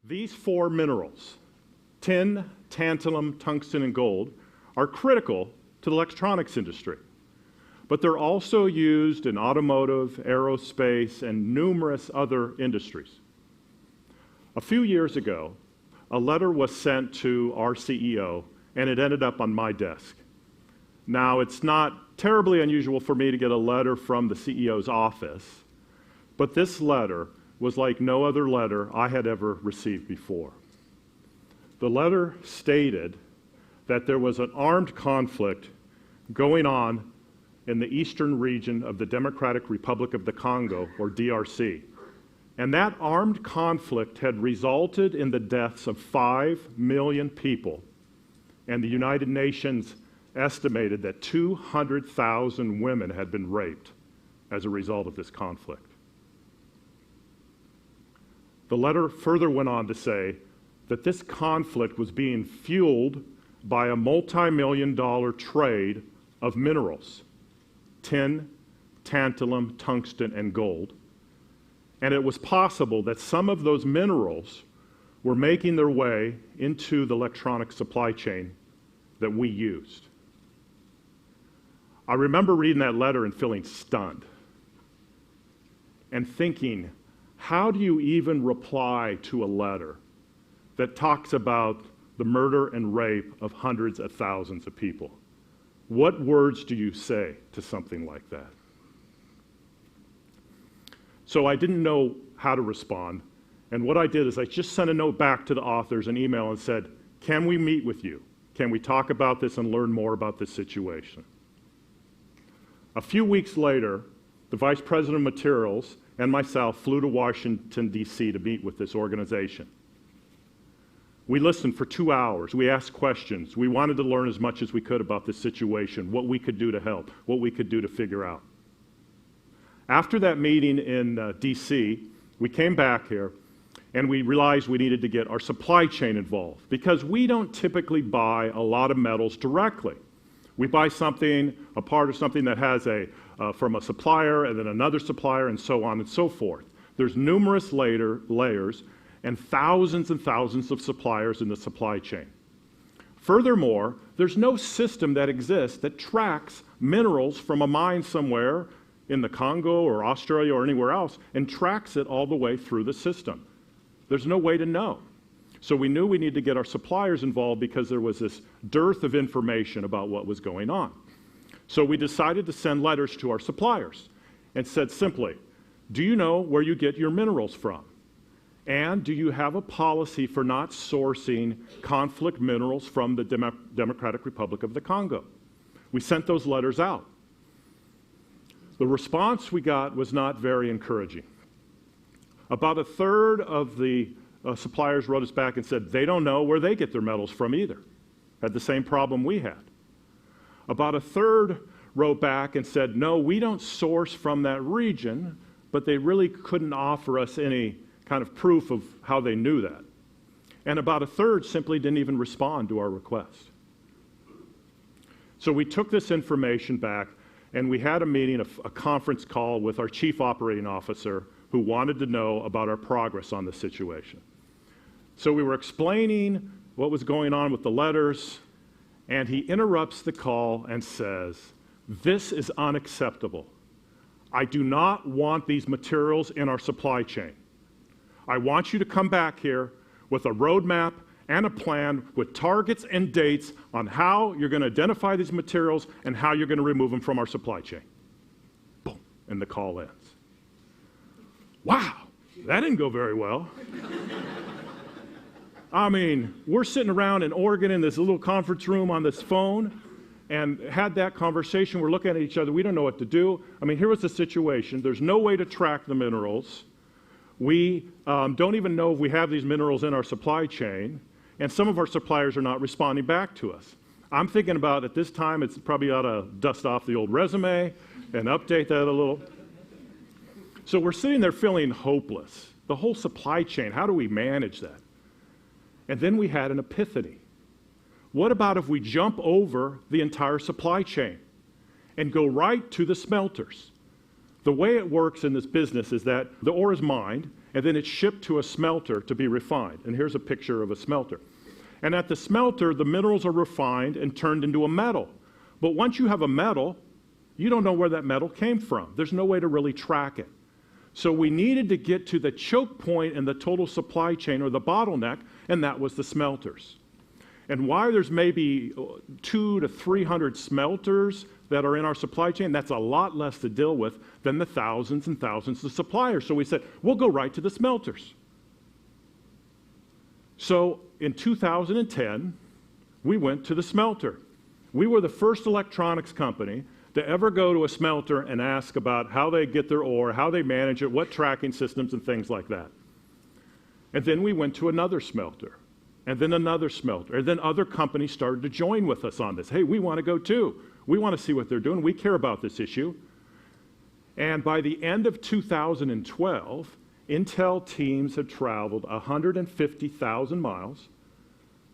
These four minerals, tin, tantalum, tungsten, and gold, are critical to the electronics industry. But they're also used in automotive, aerospace, and numerous other industries. A few years ago, a letter was sent to our CEO, and it ended up on my desk. Now, it's not terribly unusual for me to get a letter from the CEO's office, but this letter was like no other letter I had ever received before. The letter stated that there was an armed conflict going on in the eastern region of the Democratic Republic of the Congo, or DRC. And that armed conflict had resulted in the deaths of 5 million people. And the United Nations estimated that 200,000 women had been raped as a result of this conflict. The letter further went on to say that this conflict was being fueled by a multi-million-dollar trade of minerals, tin, tantalum, tungsten, and gold. And it was possible that some of those minerals were making their way into the electronic supply chain that we used. I remember reading that letter and feeling stunned and thinking, how do you even reply to a letter that talks about the murder and rape of hundreds of thousands of people? What words do you say to something like that? So I didn't know how to respond, and what I did is I just sent a note back to the authors, an email, and said, can we meet with you? Can we talk about this and learn more about this situation? A few weeks later, the Vice President of Materials and myself flew to Washington, D.C. to meet with this organization. We listened for 2 hours. We asked questions. We wanted to learn as much as we could about this situation, what we could do to help, what we could do to figure out. After that meeting in D.C., we came back here and we realized we needed to get our supply chain involved because we don't typically buy a lot of metals directly. We buy something, a part of something that has from a supplier and then another supplier and so on and so forth. There's numerous layers and thousands of suppliers in the supply chain. Furthermore, there's no system that exists that tracks minerals from a mine somewhere in the Congo or Australia or anywhere else and tracks it all the way through the system. There's no way to know. So we knew we needed to get our suppliers involved because there was this dearth of information about what was going on. So we decided to send letters to our suppliers and said simply, do you know where you get your minerals from? And do you have a policy for not sourcing conflict minerals from the Democratic Republic of the Congo? We sent those letters out. The response we got was not very encouraging. About a third of the suppliers wrote us back and said they don't know where they get their metals from either. Had the same problem we had. About a third wrote back and said, no, we don't source from that region, but they really couldn't offer us any kind of proof of how they knew that. And about a third simply didn't even respond to our request. So we took this information back and we had a meeting, a conference call with our chief operating officer who wanted to know about our progress on the situation. So we were explaining what was going on with the letters, and he interrupts the call and says, this is unacceptable. I do not want these materials in our supply chain. I want you to come back here with a roadmap and a plan with targets and dates on how you're going to identify these materials and how you're going to remove them from our supply chain. Boom, and the call ends. Wow, that didn't go very well. I mean, we're sitting around in Oregon in this little conference room on this phone and had that conversation. We're looking at each other. We don't know what to do. I mean, here was the situation. There's no way to track the minerals. We don't even know if we have these minerals in our supply chain, and some of our suppliers are not responding back to us. I'm thinking about at this time, it's probably ought to dust off the old resume and update that a little. So we're sitting there feeling hopeless. The whole supply chain, how do we manage that? And then we had an epiphany. What about if we jump over the entire supply chain and go right to the smelters? The way it works in this business is that the ore is mined, and then it's shipped to a smelter to be refined. And here's a picture of a smelter. And at the smelter, the minerals are refined and turned into a metal. But once you have a metal, you don't know where that metal came from. There's no way to really track it. So we needed to get to the choke point in the total supply chain, or the bottleneck, and that was the smelters. And why there's maybe 200 to 300 smelters that are in our supply chain, that's a lot less to deal with than the thousands and thousands of suppliers. So we said, we'll go right to the smelters. So in 2010, we went to the smelter. We were the first electronics company to ever go to a smelter and ask about how they get their ore, how they manage it, what tracking systems and things like that. And then we went to another smelter, and then another smelter, and then other companies started to join with us on this. Hey, we want to go too. We want to see what they're doing. We care about this issue. And by the end of 2012, Intel teams had traveled 150,000 miles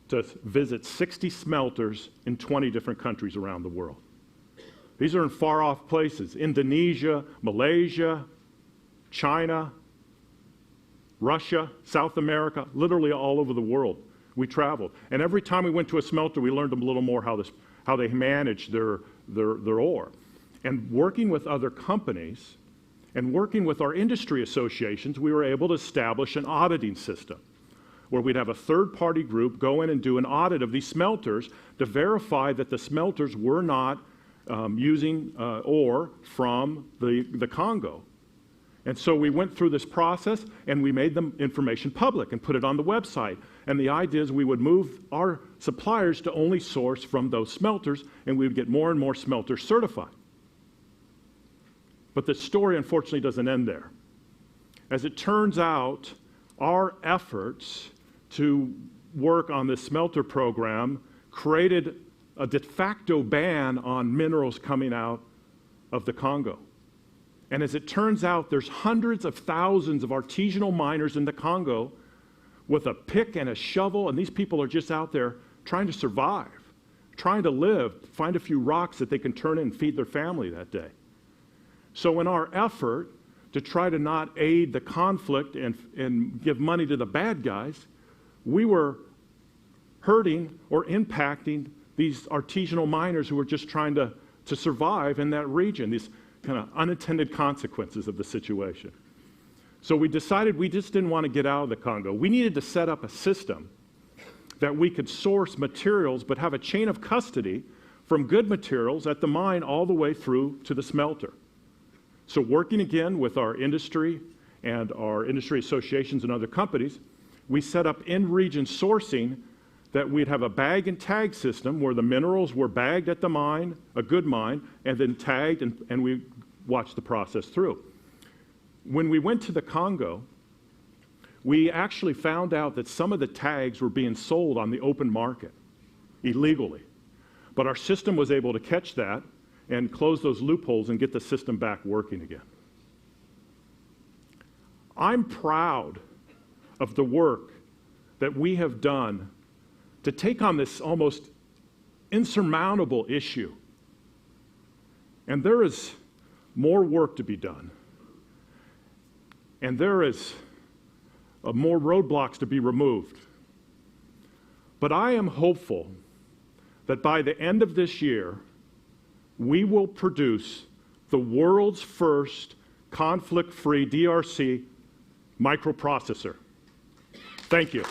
to visit 60 smelters in 20 different countries around the world. These are in far-off places: Indonesia, Malaysia, China, Russia, South America, literally all over the world. We traveled. And every time we went to a smelter, we learned a little more how they manage their ore. And working with other companies and working with our industry associations, we were able to establish an auditing system where we'd have a third-party group go in and do an audit of these smelters to verify that the smelters were not using ore from the Congo. And so we went through this process, and we made the information public and put it on the website. And the idea is we would move our suppliers to only source from those smelters, and we would get more and more smelters certified. But the story, unfortunately, doesn't end there. As it turns out, our efforts to work on this smelter program created a de facto ban on minerals coming out of the Congo. And as it turns out, there's hundreds of thousands of artisanal miners in the Congo with a pick and a shovel, and these people are just out there trying to survive, trying to live, find a few rocks that they can turn in and feed their family that day. So in our effort to try to not aid the conflict and give money to the bad guys, we were hurting or impacting these artisanal miners who were just trying to survive in that region, these kind of unintended consequences of the situation. So we decided we just didn't want to get out of the Congo. We needed to set up a system that we could source materials but have a chain of custody from good materials at the mine all the way through to the smelter. So working again with our industry and our industry associations and other companies, we set up in-region sourcing that we'd have a bag and tag system where the minerals were bagged at the mine, a good mine, and then tagged, and we watched the process through. When we went to the Congo, we actually found out that some of the tags were being sold on the open market illegally. But our system was able to catch that and close those loopholes and get the system back working again. I'm proud of the work that we have done to take on this almost insurmountable issue. And there is more work to be done. And there is more roadblocks to be removed. But I am hopeful that by the end of this year, we will produce the world's first conflict-free DRC microprocessor. Thank you.